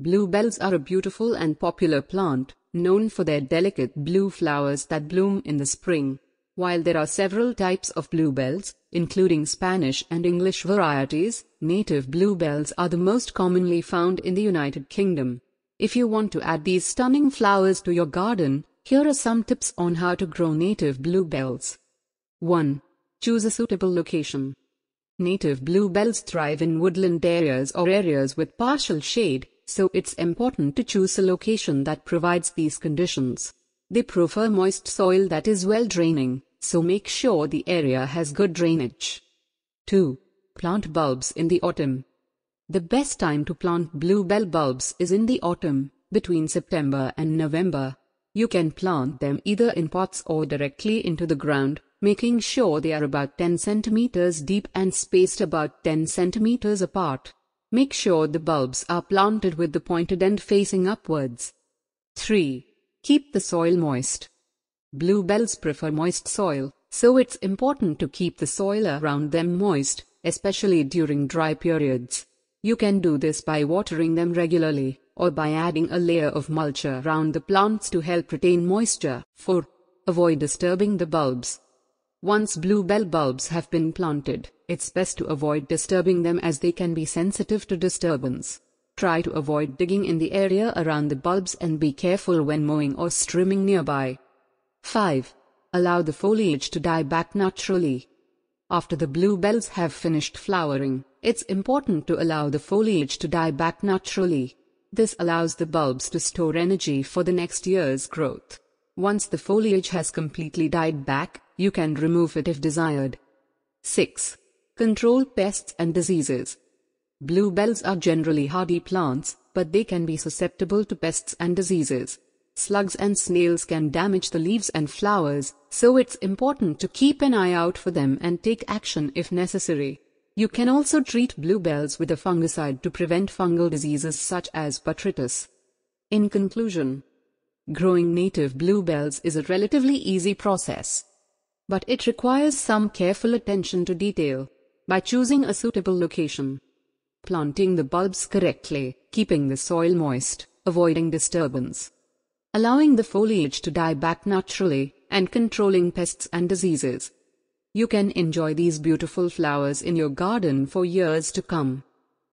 Bluebells are a beautiful and popular plant, known for their delicate blue flowers that bloom in the spring. While there are several types of bluebells, including Spanish and English varieties, native bluebells are the most commonly found in the United Kingdom. If you want to add these stunning flowers to your garden, here are some tips on how to grow native bluebells. 1. Choose a suitable location. Native bluebells thrive in woodland areas or areas with partial shade, so it's important to choose a location that provides these conditions. They prefer moist soil that is well draining, so make sure the area has good drainage. 2. Plant bulbs in the autumn. The best time to plant bluebell bulbs is in the autumn, between September and November. You can plant them either in pots or directly into the ground, making sure they are about 10 centimeters deep and spaced about 10 centimeters apart. Make sure the bulbs are planted with the pointed end facing upwards. 3. Keep the soil moist. Bluebells prefer moist soil, so it's important to keep the soil around them moist, especially during dry periods. You can do this by watering them regularly, or by adding a layer of mulch around the plants to help retain moisture. 4. Avoid disturbing the bulbs. Once bluebell bulbs have been planted, it's best to avoid disturbing them as they can be sensitive to disturbance. Try to avoid digging in the area around the bulbs and be careful when mowing or trimming nearby. 5. Allow the foliage to die back naturally. After the bluebells have finished flowering, it's important to allow the foliage to die back naturally. This allows the bulbs to store energy for the next year's growth. Once the foliage has completely died back, you can remove it if desired. 6. Control pests and diseases. Bluebells are generally hardy plants, but they can be susceptible to pests and diseases. Slugs and snails can damage the leaves and flowers, so it's important to keep an eye out for them and take action if necessary. You can also treat bluebells with a fungicide to prevent fungal diseases such as botrytis. In conclusion, growing native bluebells is a relatively easy process, but it requires some careful attention to detail. By choosing a suitable location, planting the bulbs correctly, keeping the soil moist, avoiding disturbance, allowing the foliage to die back naturally, and controlling pests and diseases, you can enjoy these beautiful flowers in your garden for years to come.